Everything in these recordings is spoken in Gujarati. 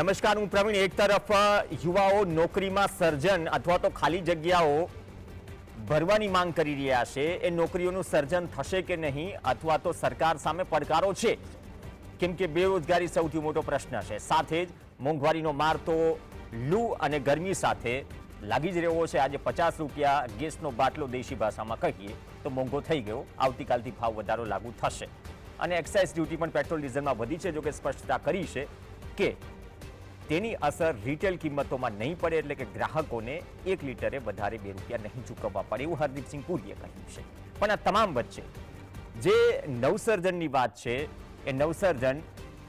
નમસ્કાર, હું પ્રવીણ. એક તરફ યુવાઓ નોકરીમાં સર્જન અથવા તો ખાલી જગ્યાઓ ભરવાની માંગ કરી રહ્યા છે. એ નોકરીઓનું સર્જન થશે કે નહીં, અથવા તો સરકાર સામે પડકારો છે, કેમ કે બેરોજગારી સૌથી મોટો પ્રશ્ન છે. સાથે જ મોંઘવારીનો માર તો લૂ અને ગરમી સાથે લાગી જ રહ્યો છે. આજે 50 રૂપિયા ગેસનો બાટલો દેશી ભાષામાં કહીએ તો મોંઘો થઈ ગયો. આવતીકાલથી ભાવ વધારો લાગુ થશે અને એક્સાઇઝ ડ્યુટી પણ પેટ્રોલ ડીઝલમાં વધી છે. જોકે સ્પષ્ટતા કરી છે કે તેની અસર રિટેલ કિંમતોમાં નહીં પડે, એટલે કે ગ્રાહકોને 1 લીટરે વધારે 2 રૂપિયા નહીં ચૂકવવા પડે, એવું હરદીપસિંહ પુરીએ કહ્યું છે. પણ આ તમામ વચ્ચે જે નવસર્જનની વાત છે, એ નવસર્જન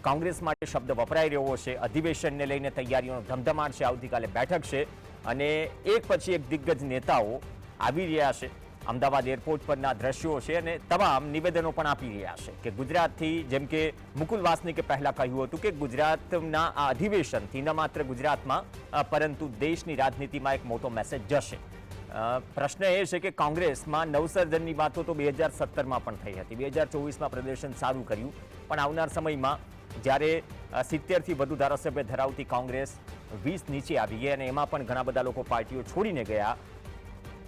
કોંગ્રેસ માટે શબ્દ વપરાઈ રહ્યો છે. અધિવેશનને લઈને તૈયારીઓનો ધમધમાટ છે. આવતીકાલે બેઠક છે અને એક પછી એક દિગ્ગજ નેતાઓ આવી રહ્યા છે. અમદાવાદ એરપોર્ટ પરના દ્રશ્યો છે અને તમામ નિવેદનો પણ આપી રહ્યા છે કે ગુજરાતથી, જેમ કે મુકુલ વાસનિકે પહેલા કહ્યું હતું કે ગુજરાતના આ અધિવેશનથી ન માત્ર ગુજરાતમાં પરંતુ દેશની રાજનીતિમાં એક મોટો મેસેજ જશે. પ્રશ્ન એ છે કે કોંગ્રેસમાં નવસર્જનની વાતો તો 2017માં પણ થઈ હતી. 2024માં પ્રદર્શન સારું કર્યું, પણ આવનાર સમયમાં જ્યારે 70થી વધુ ધારાસભ્ય ધરાવતી કોંગ્રેસ 20 નીચે આવી ગઈ અને એમાં પણ ઘણા બધા લોકો પાર્ટીઓ છોડીને ગયા.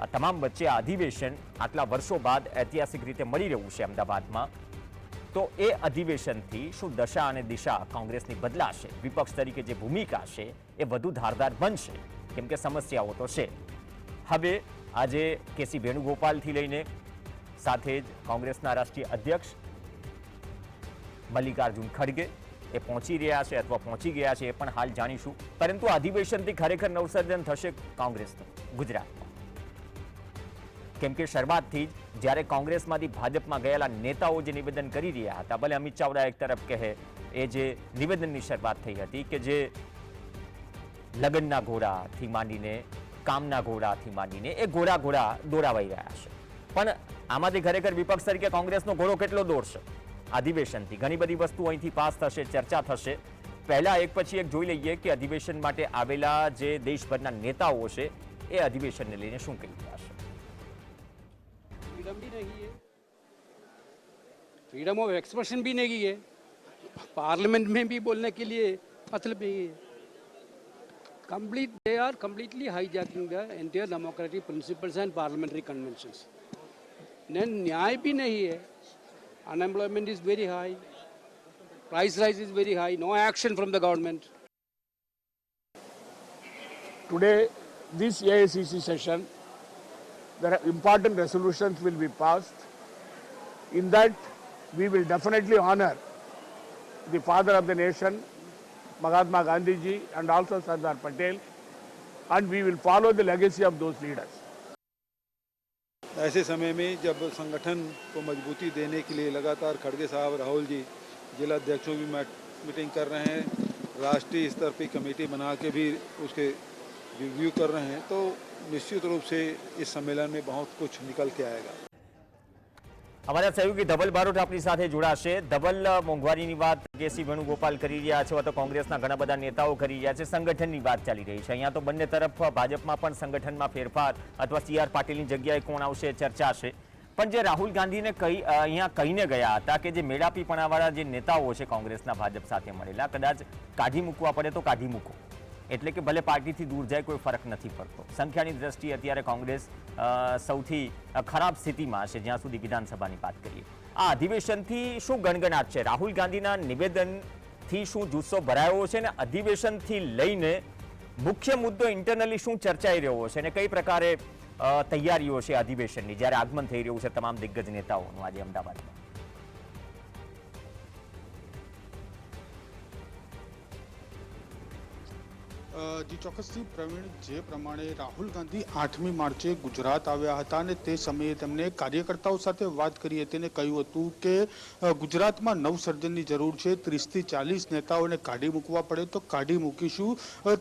આ તમામ વચ્ચે આ અધિવેશન આટલા વર્ષો બાદ ઐતિહાસિક રીતે મળી રહ્યું છે અમદાવાદમાં. તો એ અધિવેશનથી શું દશા અને દિશા કોંગ્રેસની બદલાશે? વિપક્ષ તરીકે જે ભૂમિકા છે એ વધુ ધારદાર બનશે, કેમ કે સમસ્યાઓ તો છે. હવે આજે કેસી વેણુગોપાલથી લઈને સાથે જ કોંગ્રેસના રાષ્ટ્રીય અધ્યક્ષ મલ્લિકાર્જુન ખડગે એ પહોંચી રહ્યા છે અથવા પહોંચી ગયા છે, એ પણ હાલ જાણીશું. પરંતુ અધિવેશનથી ખરેખર નવસર્જન થશે કોંગ્રેસનું ગુજરાતમાં, કેમ કે શરૂઆતથી જ જ્યારે કોંગ્રેસમાંથી ભાજપમાં ગયેલા નેતાઓ જે નિવેદન કરી રહ્યા હતા, ભલે અમિત ચાવડા એક તરફ કહે, એ જે નિવેદનની શરૂઆત થઈ હતી કે જે લગ્નના ઘોડાથી માંડીને કામના ઘોડાથી માંડીને એ ઘોડા દોરાવાઈ રહ્યા છે. પણ આમાંથી ખરેખર વિપક્ષ તરીકે કોંગ્રેસનો ઘોડો કેટલો દોડશે અધિવેશનથી? ઘણી બધી વસ્તુ અહીંથી પાસ થશે, ચર્ચા થશે. પહેલા એક પછી એક જોઈ લઈએ કે અધિવેશન માટે આવેલા જે દેશભરના નેતાઓ છે એ અધિવેશનને લઈને શું કહી રહ્યા છે. फ्रीडम भी नहीं है, फ्रीडम ऑफ एक्सप्रेशन भी नहीं है, पार्लियामेंट में भी बोलने के लिए मतलब नहीं है. They are completely hijacking the entire democratic principles and parliamentary conventions. Then न्याय भी नहीं है. Unemployment is very high, price rise is very high, no action from the government. Today, this AICC session, there are important resolutions will be passed. In that, we will definitely honor the father of the nation, Mahatma Gandhi ji, and also Sardar Patel, and we will follow the legacy of those leaders. ऐसे समय में जब संगठन को मजबूती देने के लिए लगातार खड़गे साहब, राहुल जी जिला अध्यक्षों भी मीटिंग कर रहे हैं, राष्ट्रीय स्तर पर कमेटी बना के भी उसके रिव्यू कर रहे हैं, तो निश्चित रूप से इस सम्मेलन में बहुत कुछ निकल के आएगा. અમારા સહયોગી ધવલ બારોટ આપણી સાથે જોડાશે. ધવલ, મોંઘવારીની વાત કેસી વેણુગોપાલ કરી રહ્યા છે, અથવા તો કોંગ્રેસના ઘણા બધા નેતાઓ કરી રહ્યા છે. સંગઠનની વાત ચાલી રહી છે. અહીંયા તો બંને તરફ ભાજપમાં પણ સંગઠનમાં ફેરફાર અથવા CR પાટીલની જગ્યાએ કોણ આવશે ચર્ચા છે. પણ જે રાહુલ ગાંધીને અહીંયા કહીને ગયા હતા કે જે મેળાપીપણાવાળા જે નેતાઓ છે કોંગ્રેસના ભાજપ સાથે મળેલા, કદાચ કાઢી મૂકવા પડે તો કાઢી મૂકો, એટલે કે ભલે પાર્ટીથી દૂર જાય કોઈ ફરક નથી પડતો. સંખ્યાની દ્રષ્ટિએ અત્યારે કોંગ્રેસ સૌથી ખરાબ સ્થિતિમાં છે જ્યાં સુધી વિધાનસભાની વાત કરીએ. આ અધિવેશનથી શું ગણગણાટ છે? રાહુલ ગાંધીના નિવેદનથી શું જુસ્સો ભરાયો છે અને અધિવેશનથી લઈને મુખ્ય મુદ્દો ઇન્ટરનલી શું ચર્ચાઈ રહ્યો છે અને કઈ પ્રકારે તૈયારીઓ છે અધિવેશનની, જ્યારે આગમન થઈ રહ્યું છે તમામ દિગ્ગજ નેતાઓનું આજે અમદાવાદમાં? જી ચોક્કસથી પ્રવીણ, જે પ્રમાણે રાહુલ ગાંધી 8મી માર્ચે ગુજરાત આવ્યા હતા અને તે સમયે તેમણે કાર્યકર્તાઓ સાથે વાત કરી હતી અને કહ્યું હતું કે ગુજરાતમાં નવસર્જનની જરૂર છે. 30થી 40 નેતાઓને કાઢી મૂકવા પડે તો કાઢી મૂકીશું.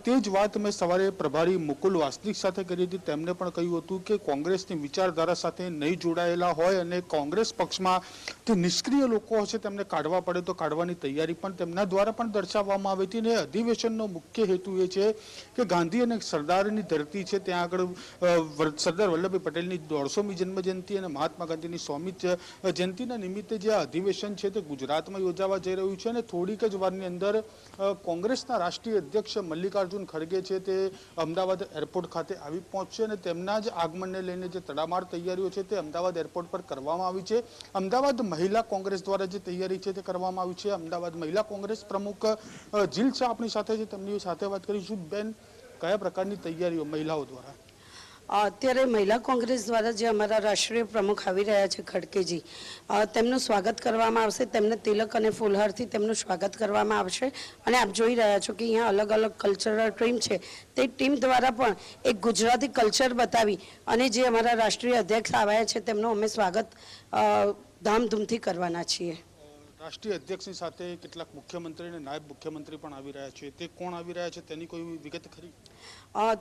તે જ વાત મેં સવારે પ્રભારી મુકુલ વાસનિક સાથે કરી હતી. તેમણે પણ કહ્યું હતું કે કોંગ્રેસની વિચારધારા સાથે નહીં જોડાયેલા હોય અને કોંગ્રેસ પક્ષમાં જે નિષ્ક્રિય લોકો હશે તેમને કાઢવા પડે તો કાઢવાની તૈયારી પણ તેમના દ્વારા પણ દર્શાવવામાં આવી હતી. અને અધિવેશનનો મુખ્ય હેતુ એ છે છે કે ગાંધી અને સરદારની ધરતી છે, ત્યાં આગળ સરદાર વલ્લભભાઈ પટેલની 150મી જન્મજયંતિ અને મહાત્મા ગાંધીની 100મી જયંતિના નિમિત્તે જે આ અધિવેશન છે તે ગુજરાતમાં યોજાવા જઈ રહ્યું છે. અને થોડીક જ વારની અંદર કોંગ્રેસના રાષ્ટ્રીય અધ્યક્ષ મલ્લિકાર્જુન ખડગે છે તે અમદાવાદ એરપોર્ટ ખાતે આવી પહોંચશે અને તેમના જ આગમનને લઈને જે તડામાર તૈયારીઓ છે તે અમદાવાદ એરપોર્ટ પર કરવામાં આવી છે. અમદાવાદ મહિલા કોંગ્રેસ દ્વારા જે તૈયારી છે તે કરવામાં આવી છે. અમદાવાદ મહિલા કોંગ્રેસ પ્રમુખ જીલ શાહ આપણી સાથે છે, તેમની સાથે વાત કરીશું. બેન, કયા પ્રકારની તૈયારીઓ મહિલાઓ દ્વારા? અત્યારે મહિલા કોંગ્રેસ દ્વારા જે અમારા રાષ્ટ્રીય પ્રમુખ આવી રહ્યા છે ખડકેજી, તેમનું સ્વાગત કરવામાં આવશે. તેમને તિલક અને ફૂલહારથી તેમનું સ્વાગત કરવામાં આવશે. અને આપ જોઈ રહ્યા છો કે અહીંયા અલગ અલગ કલ્ચરલ ટીમ છે, તે ટીમ દ્વારા પણ એક ગુજરાતી કલ્ચર બતાવી અને જે અમારા રાષ્ટ્રીય અધ્યક્ષ આવ્યા છે તેમનું અમે સ્વાગત ધામધૂમથી કરવાના છીએ. રાષ્ટ્રીય અધ્યક્ષની સાથે કેટલાક મુખ્યમંત્રી અને નાયબ મુખ્યમંત્રી પણ આવી રહ્યા છે. તે કોણ આવી રહ્યા છે તેની કોઈ વિગત ખરી?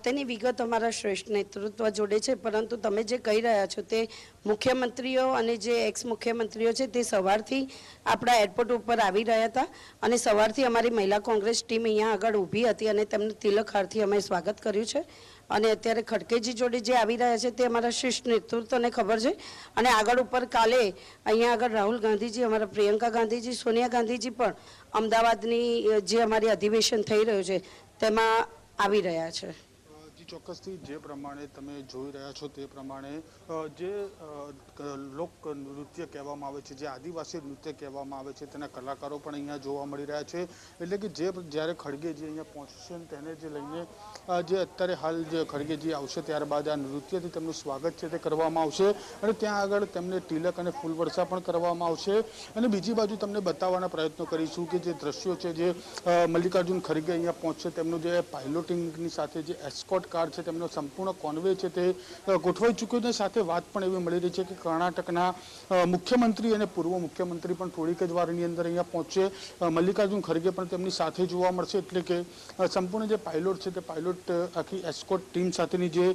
તેની વિગત અમારા શ્રેષ્ઠ નેતૃત્વ જોડે છે, પરંતુ તમે જે કહી રહ્યા છો તે મુખ્યમંત્રીઓ અને જે એક્સ મુખ્યમંત્રીઓ છે તે સવારથી આપણા એરપોર્ટ ઉપર આવી રહ્યા હતા અને સવારથી અમારી મહિલા કોંગ્રેસ ટીમ અહીંયા આગળ ઊભી હતી અને તેમને તિલકહારથી અમે સ્વાગત કર્યું છે. અને અત્યારે ખડકેજી જોડે જે આવી રહ્યા છે તે અમારા શ્રેષ્ઠ નેતૃત્વને ખબર છે. અને આગળ ઉપર કાલે અહીંયા આગળ રાહુલ ગાંધીજી, અમારા પ્રિયંકા ગાંધીજી, સોનિયા ગાંધીજી પણ અમદાવાદની જે અમારી અધિવેશન થઈ રહ્યું છે તેમાં આવી રહ્યા છે. ચોક્કસથી જે પ્રમાણે તમે જોઈ રહ્યા છો તે પ્રમાણે જે લોક નૃત્ય કહેવામાં આવે છે, જે આદિવાસી નૃત્ય કહેવામાં આવે છે, તેના કલાકારો પણ અહીંયા જોવા મળી રહ્યા છે. એટલે કે જ્યારે ખડગેજી અહીંયા પહોંચશે તેને જે લઈને જે અત્યારે હાલ જે ખડગેજી આવશે ત્યારબાદ આ નૃત્યથી તેમનું સ્વાગત છે તે કરવામાં આવશે અને ત્યાં આગળ તેમને તિલક અને ફૂલવર્ષા પણ કરવામાં આવશે. અને બીજી બાજુ તમને બતાવવાના પ્રયત્નો કરીશું કે જે દ્રશ્યો છે, જે મલ્લિકાર્જુન ખડગે અહીંયા પહોંચશે તેમનું જે પાયલોટિંગની સાથે જે એસ્કોટ કાર છે તેમનો સંપૂર્ણ કોન્વે છે તે ગોઠવાઈ ચૂક્યો છે. સાથે વાત પણ એવી મળી રહી છે કે કર્ણાટકના મુખ્યમંત્રી અને પૂર્વ મુખ્યમંત્રી પણ થોડીક જ વારની અંદર અહીંયા પહોંચશે. મલ્લિકાર્જુન ખડગે પણ તેમની સાથે જોવા મળશે. એટલે કે સંપૂર્ણ જે પાયલોટ છે તે પાયલોટ આખી એસ્કોટ ટીમ સાથેની જે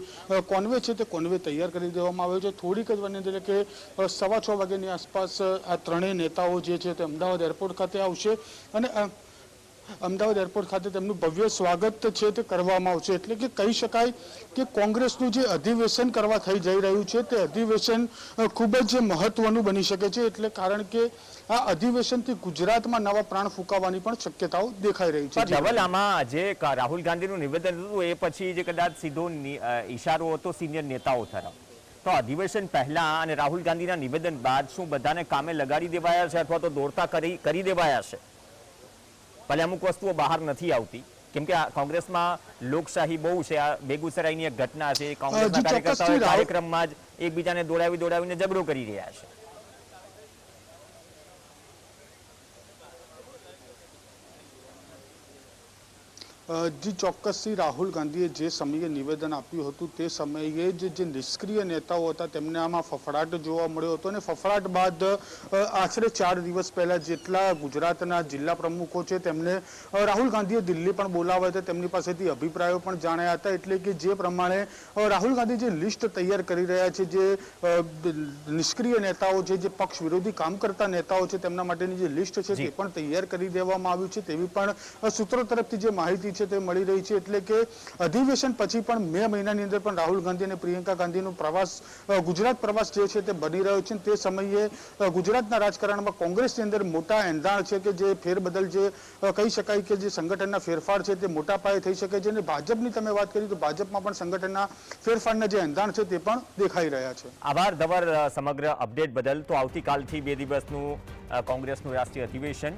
કોન્વે છે તે કોન્વે તૈયાર કરી દેવામાં આવ્યો છે. થોડીક જ વારની અંદર કે 6:15 વાગ્યાની આસપાસ આ ત્રણેય નેતાઓ જે છે તે અમદાવાદ એરપોર્ટ ખાતે આવશે અને અમદાવાદ એરપોર્ટ ખાતે તેમનું ભવ્ય સ્વાગત છે તે કરવામાં આવશે. એટલે કે કહી શકાય કે કોંગ્રેસનું જે અધિવેશન કરવા થઈ જઈ રહ્યું છે તે અધિવેશન ખૂબ જ મહત્વનું બની શકે છે. એટલે કારણ કે આ અધિવેશનથી ગુજરાતમાં નવા પ્રાણ ફૂંકાવાની પણ શક્યતાઓ દેખાઈ રહી છે. ધવલ, આમાં જે રાહુલ ગાંધીનું નિવેદન હતું એ પછી જે કદાચ સીધો ઈશારો હતો સિનિયર નેતાઓ તરફ, તો અધિવેશન પહેલા અને રાહુલ ગાંધીના નિવેદન બાદ શું બધાને કામે લગાડી દેવાયા છે અથવા તો દોડતા કરી દેવાયા છે? ભલે અમુક વસ્તુઓ બહાર નથી આવતી, કેમ કે કોંગ્રેસમાં લોકશાહી બહુ છે. આ બેગુસરાયની એક ઘટના છે, કોંગ્રેસના કાર્યકર્તાઓ કાર્યક્રમમાં જ એકબીજાને દોડાવીને ઝઘડો કરી રહ્યા છે. જી ચોક્કસથી રાહુલ ગાંધીએ જે સમયે નિવેદન આપ્યું હતું તે સમયે જ જે નિષ્ક્રિય નેતાઓ હતા તેમને આમાં ફફડાટ જોવા મળ્યો હતો અને ફફડાટ બાદ આશરે 4 દિવસ પહેલા જેટલા ગુજરાતના જિલ્લા પ્રમુખો છે તેમને રાહુલ ગાંધીએ દિલ્હી પણ બોલાવ્યા હતા, તેમની પાસેથી અભિપ્રાયો પણ જાણ્યા હતા. એટલે કે જે પ્રમાણે રાહુલ ગાંધી જે લિસ્ટ તૈયાર કરી રહ્યા છે, જે નિષ્ક્રિય નેતાઓ છે, જે પક્ષ વિરોધી કામ કરતા નેતાઓ છે, તેમના માટેની જે લિસ્ટ છે તે પણ તૈયાર કરી દેવામાં આવ્યું છે તેવી પણ સૂત્રો તરફથી જે માહિતી છે તે મળી રહી છે. એટલે કે અધિવેશન પછી પણ મે મહિનાની અંદર પણ રાહુલ ગાંધી અને પ્રિયંકા ગાંધીનો પ્રવાસ, ગુજરાત પ્રવાસ જે છે તે બની રહ્યો છે. તે સમયે ગુજરાતના રાજકારણમાં કોંગ્રેસની અંદર મોટા એંધાણ છે કે જે ફેરબદલ, જે કહી શકાય કે જે સંગઠનના ફેરફાર છે તે મોટા પાયે થઈ શકે છે. અને ભાજપની તમે વાત કરી તો ભાજપમાં પણ સંગઠનના ફેરફારના જે એંધાણ છે તે પણ દેખાઈ રહ્યા છે. આભાર ધવલ સમગ્ર અપડેટ બદલ. તો આવતીકાલથી 2 દિવસનું કોંગ્રેસનું રાષ્ટ્રીય અધિવેશન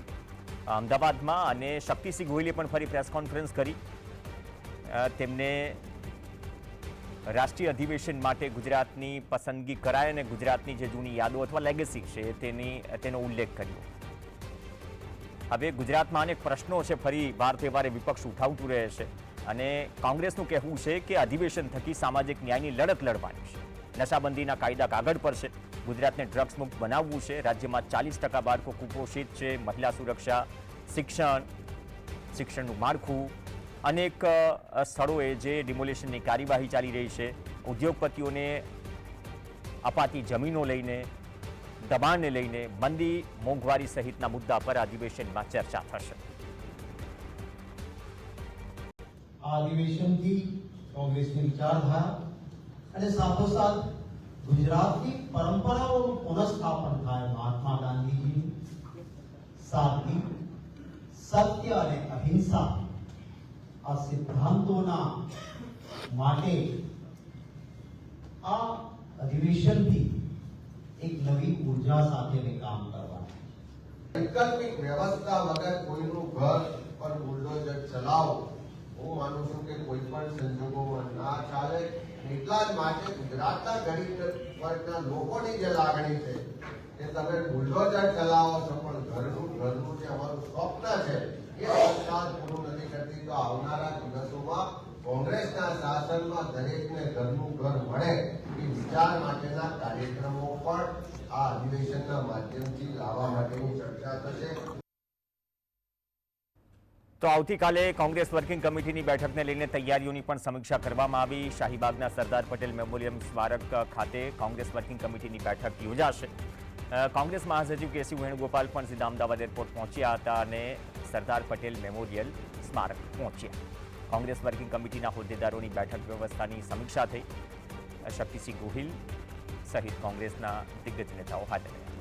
અમદાવાદમાં અને શક્તિસિંહ ગોહિલે પણ ફરી પ્રેસ કોન્ફરન્સ કરી તેમને રાષ્ટ્રીય અધિવેશન માટે ગુજરાતની પસંદગી કરાય અને ગુજરાતની જે જૂની યાદો અથવા લેગેસી છે તેનો ઉલ્લેખ કર્યો. હવે ગુજરાતમાં અનેક પ્રશ્નો છે, ફરી વાર તહેવારે વિપક્ષ ઉઠાવતું રહે છે અને કોંગ્રેસનું કહેવું છે કે અધિવેશન થકી સામાજિક ન્યાયની લડત લડવાની છે. નશાબંધીના કાયદા કાગળ પર છે, ગુજરાતને ડ્રગ્સ મુક્ત બનાવવું છે, રાજ્યમાં 40% બાળકો કુપોષિત છે, મહિલા સુરક્ષા, શિક્ષણનું માળખું, અનેક સ્થળોએ જે ડિમોલેશનની કાર્યવાહી ચાલી રહી છે, ઉદ્યોગપતિઓને અપાતી જમીનો લઈને, દબાણને લઈને, મંદી, મોંઘવારી સહિતના મુદ્દા પર અધિવેશનમાં ચર્ચા થશે. આ અધિવેશનથી કોંગ્રેસની વિચારધારા અને સાથોસાથ ગુજરાતની પરંપરાઓનું પુનઃસ્થાપન થાય। મહાત્મા ગાંધીજીની સાદગી, સત્ય અને અહિંસા આ સિદ્ધાંતોના માટે આ અધિવેશનથી એક નવી ઉર્જા સાથે કામ કરવાનું। વૈકલ્પિક વ્યવસ્થા વગર કોઈનું ઘર પર બુલડોઝર ચલાવો હું માનું છું કે કોઈ પણ સંજોગોમાં ના ચાલે। એટલા જ માટે ગુજરાતના ગરીબ વર્ગના લોકોની જે લાગણી છે કે તમે બુલડોઝર ચલાવો છો પણ ઘરનું જે અમારું સ્વપ્ન છે એ સરકાર પૂરું નથી કરતી। તો આવનારા દિવસોમાં કોંગ્રેસના શાસનમાં દરેકને ઘરનું ઘર મળે એ વિચાર માટેના કાર્યક્રમો પણ આ અધિવેશનના માધ્યમથી લાવવા માટેની ચર્ચા થશે। તો આવતીકાલે કોંગ્રેસ વર્કિંગ કમિટીની બેઠકને લઈને તૈયારીઓની પણ સમીક્ષા કરવામાં આવી। શાહીબાગના સરદાર પટેલ મેમોરિયમ સ્મારક ખાતે કોંગ્રેસ વર્કિંગ કમિટીની બેઠક યોજાશે। કોંગ્રેસ મહાસચિવ કેસી વેણુગોપાલ પણ સીધા અમદાવાદ એરપોર્ટ પહોંચ્યા હતા અને સરદાર પટેલ મેમોરિયલ સ્મારક પહોંચ્યા। કોંગ્રેસ વર્કિંગ કમિટીના હોદ્દેદારોની બેઠક વ્યવસ્થાની સમીક્ષા થઈ। શક્તિસિંહ ગોહિલ સહિત કોંગ્રેસના દિગ્ગજ નેતાઓ હાજર રહ્યા।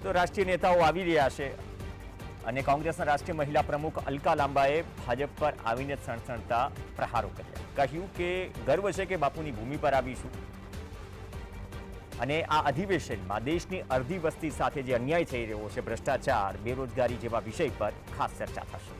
તો રાષ્ટ્રીય નેતાઓ આવી રહ્યા છે અને કોંગ્રેસના રાષ્ટ્રીય મહિલા પ્રમુખ અલકા લાંબાએ ભાજપ પર આવીને સણસણતા પ્રહારો કર્યા। કહ્યું કે ગર્વ છે કે બાપુની ભૂમિ પર આવીશું અને આ અધિવેશનમાં દેશની અડધી વસ્તી સાથે જે અન્યાય થઈ રહ્યો છે, ભ્રષ્ટાચાર, બેરોજગારી જેવા વિષય પર ખાસ ચર્ચા થશે।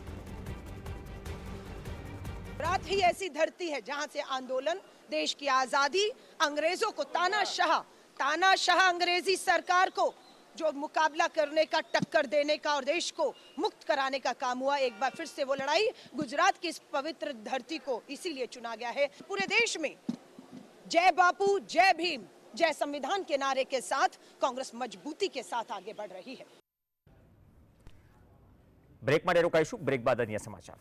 गुजरात ही ऐसी धरती है जहां से आंदोलन, देश की आजादी, अंग्रेजों को तानाशाह अंग्रेजी सरकार को जो मुकाबला करने का, टक्कर देने का और देश को मुक्त कराने का काम हुआ। एक बार फिर से वो लड़ाई गुजरात की इस पवित्र धरती को इसीलिए चुना गया है। पूरे देश में जय बापू, जय भीम, जय संविधान के नारे के साथ कांग्रेस मजबूती के साथ आगे बढ़ रही है। બ્રેક માટે રોકાઈશું। બ્રેક બાદ અન્ય સમાચાર।